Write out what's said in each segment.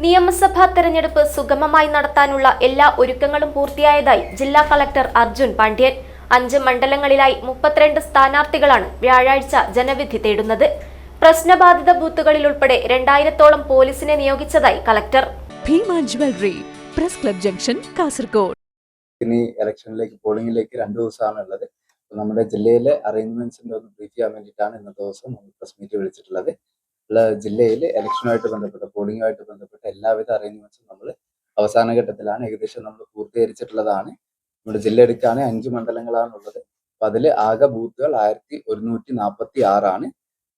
നിയമസഭാ തെരഞ്ഞെടുപ്പ് സുഗമമായി നടത്താനുള്ള എല്ലാ ഒരുക്കങ്ങളും പൂർത്തിയായതായി ജില്ലാ കളക്ടർ അർജുൻ പാണ്ഡ്യൻ. 5 മണ്ഡലങ്ങളിലായി 32 സ്ഥാനാർത്ഥികളാണ് വ്യാഴാഴ്ച ജനവിധി തേടുന്നത്. പ്രശ്നബാധിത ബൂത്തുകളിൽ ഉൾപ്പെടെ 2000-ഓളം പോലീസിനെ നിയോഗിച്ചതായി collector. Bhima jewellery, press club junction, Kasaragod. ഇനി ഇലക്ഷനിലേക്ക് പോളിംഗിലേക്ക് 2 ദിവസമാണ് ഉള്ളത്. നമ്മുടെ ജില്ലയിലെ അറേഞ്ച്മെന്റ്സിന്റെ ഒന്ന് ബ്രീഫ് ചെയ്യാൻ വേണ്ടിയിട്ടാണ് ഇന്നത്തെ ദിവസം നമ്മൾ പ്രസ് മീറ്റ് വിളിച്ചിട്ടുള്ളത്. ജില്ലയിൽ ഇലക്ഷനുമായിട്ട് ബന്ധപ്പെട്ട പോളിംഗുമായിട്ട് ബന്ധപ്പെട്ട എല്ലാവിധ അറേഞ്ച്മെന്റ്സും നമ്മൾ അവസാന ഘട്ടത്തിലാണ്. ഏകദേശം നമ്മൾ പൂർത്തീകരിച്ചിട്ടുള്ളതാണ്. നമ്മുടെ ജില്ല എടുക്കുകയാണ് 5 മണ്ഡലങ്ങളാണുള്ളത്. അപ്പൊ അതിൽ ആകെ ബൂത്തുകൾ 1146 ആണ്.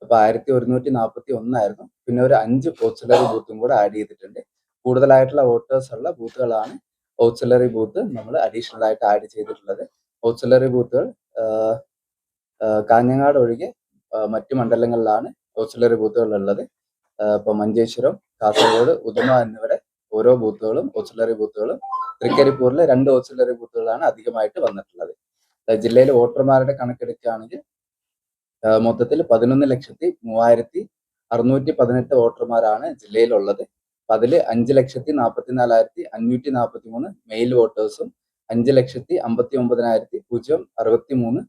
അപ്പൊ 1141 ആയിരുന്നു. പിന്നെ ഒരു 5 ഓക്സിലറി ബൂത്തും കൂടെ ആഡ് ചെയ്തിട്ടുണ്ട്. കൂടുതലായിട്ടുള്ള വോട്ടേഴ്സ് ഉള്ള ബൂത്തുകളാണ് ഓക്സിലറി ബൂത്ത് നമ്മൾ അഡീഷണൽ ആയിട്ട് ആഡ് ചെയ്തിട്ടുള്ളത്. ഓക്സിലറി ബൂത്തുകൾ കാഞ്ഞങ്ങാട് ഒഴികെ മറ്റു മണ്ഡലങ്ങളിലാണ് ഓക്സിലറി ബൂത്തുകൾ ഉള്ളത്. ഇപ്പൊ മഞ്ചേശ്വരം, കാസർഗോഡ്, ഉദുമ എന്നിവിടെ ഓരോ ബൂത്തുകളും ഓക്സിലറി ബൂത്തുകളും, തൃക്കരിപ്പൂരിലെ 2 ഓക്സിലറി ബൂത്തുകളാണ് അധികമായിട്ട് വന്നിട്ടുള്ളത്. ജില്ലയിലെ വോട്ടർമാരുടെ കണക്കെടുക്കുകയാണെങ്കിൽ മൊത്തത്തിൽ 11,03,618 വോട്ടർമാരാണ് ജില്ലയിലുള്ളത്. അതിൽ 5,44,543 മെയിൽ വോട്ടേഴ്സും 5,59,063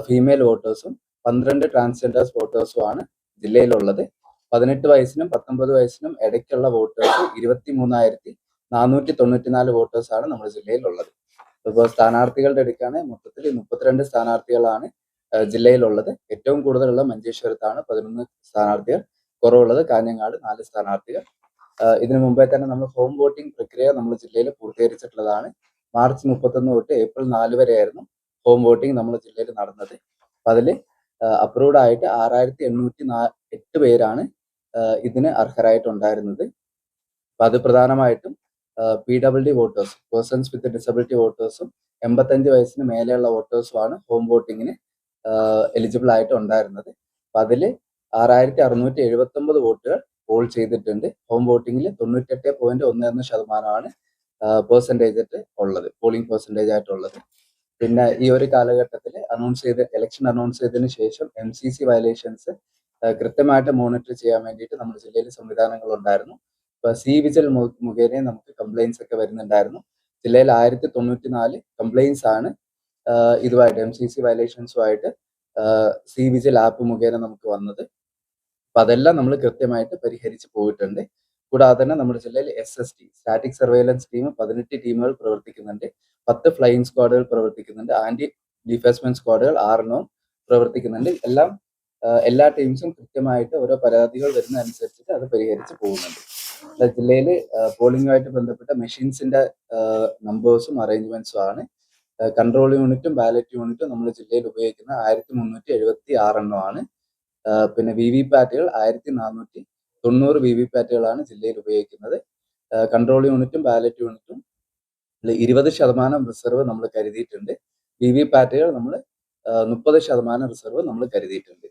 ഫീമെയിൽ വോട്ടേഴ്സും 12 ട്രാൻസ്ജെൻഡേഴ്സ് വോട്ടേഴ്സുമാണ് ജില്ലയിലുള്ളത്. 18 വയസ്സിനും 19 വയസ്സിനും ഇടയ്ക്കുള്ള വോട്ടേഴ്സ് 23,494 വോട്ടേഴ്സാണ് നമ്മുടെ ജില്ലയിലുള്ളത്. ഇപ്പോൾ സ്ഥാനാർത്ഥികളുടെ എടുക്കുകയാണെങ്കിൽ മൊത്തത്തിൽ 32 സ്ഥാനാർത്ഥികളാണ് ജില്ലയിലുള്ളത്. ഏറ്റവും കൂടുതലുള്ള മഞ്ചേശ്വരത്താണ് 11 സ്ഥാനാർത്ഥികൾ, കുറവുള്ളത് കാഞ്ഞങ്ങാട് 4 സ്ഥാനാർത്ഥികൾ. ഇതിനു മുമ്പേ തന്നെ നമ്മൾ ഹോം വോട്ടിംഗ് പ്രക്രിയ നമ്മൾ ജില്ലയിൽ പൂർത്തീകരിച്ചിട്ടുള്ളതാണ്. മാർച്ച് 31 തൊട്ട് ഏപ്രിൽ 4 വരെയായിരുന്നു ഹോം വോട്ടിംഗ് നമ്മുടെ ജില്ലയിൽ നടന്നത്. അപ്പൊ അതിൽ അപ്രൂവ്ഡ് ആയിട്ട് 6,808 പേരാണ് ഇതിന് അർഹരായിട്ടുണ്ടായിരുന്നത്. അപ്പൊ അത് പ്രധാനമായിട്ടും PWD voters, persons with disability വോട്ടേഴ്സും 85 വയസ്സിന് മേലെയുള്ള വോട്ടേഴ്സുമാണ് ഹോം വോട്ടിങ്ങിന് എലിജിബിൾ ആയിട്ട് ഉണ്ടായിരുന്നത്. അപ്പൊ അതിൽ 6,679 വോട്ടുകൾ പോൾ ചെയ്തിട്ടുണ്ട്. ഹോം വോട്ടിങ്ങിൽ 98.11% പെർസെൻറ്റേജ് ഉള്ളത്, പോളിംഗ് പെർസെൻറ്റേജ് ആയിട്ടുള്ളത്. പിന്നെ ഈ ഒരു കാലഘട്ടത്തിൽ ഇലക്ഷൻ അനൗൺസ് ചെയ്തതിനു ശേഷം MCC വയലേഷൻസ് കൃത്യമായിട്ട് മോണിറ്റർ ചെയ്യാൻ വേണ്ടിയിട്ട് നമ്മുടെ ജില്ലയിൽ സംവിധാനങ്ങൾ ഉണ്ടായിരുന്നു. ഇപ്പൊ വിജിൽ മുഖേന നമുക്ക് കംപ്ലൈൻസ് ഒക്കെ വരുന്നുണ്ടായിരുന്നു. ജില്ലയിൽ 1094 കംപ്ലൈൻസ് ആണ് ഇതുമായിട്ട് MCC വയലേഷൻസുമായിട്ട് വിജിൽ ആപ്പ് മുഖേന നമുക്ക് വന്നത്. അപ്പൊ അതെല്ലാം നമ്മൾ കൃത്യമായിട്ട് പരിഹരിച്ച് പോയിട്ടുണ്ട്. കൂടാതെ തന്നെ നമ്മുടെ ജില്ലയിൽ SST, സ്റ്റാറ്റിക് സർവൈലൻസ് ടീം 18 ടീമുകൾ പ്രവർത്തിക്കുന്നുണ്ട്. 10 ഫ്ലൈയിങ് സ്ക്വാഡുകൾ പ്രവർത്തിക്കുന്നുണ്ട്. ആന്റി ഡിഫേസ്മെന്റ് സ്ക്വാഡുകൾ 6 പ്രവർത്തിക്കുന്നുണ്ട്. എല്ലാ ടീംസും കൃത്യമായിട്ട് ഓരോ പരാതികൾ വരുന്ന അനുസരിച്ചിട്ട് അത് പരിഹരിച്ച് പോകുന്നുണ്ട്. ജില്ലയിൽ പോളിംഗുമായിട്ട് ബന്ധപ്പെട്ട മെഷീൻസിന്റെ നമ്പേഴ്സും അറേഞ്ച്മെന്റ്സും ആണ്. കൺട്രോൾ യൂണിറ്റും ബാലറ്റ് യൂണിറ്റും നമ്മുടെ ജില്ലയിൽ ഉപയോഗിക്കുന്ന 1376 ആണ്. പിന്നെ VVPATകൾ 1490 VVPATകളാണ് ജില്ലയിൽ ഉപയോഗിക്കുന്നത്. കൺട്രോൾ യൂണിറ്റും ബാലറ്റ് യൂണിറ്റും 20% റിസർവ് നമ്മൾ കരുതിയിട്ടുണ്ട്. VVPATകൾ നമ്മൾ 30% റിസർവ് നമ്മൾ കരുതിയിട്ടുണ്ട്.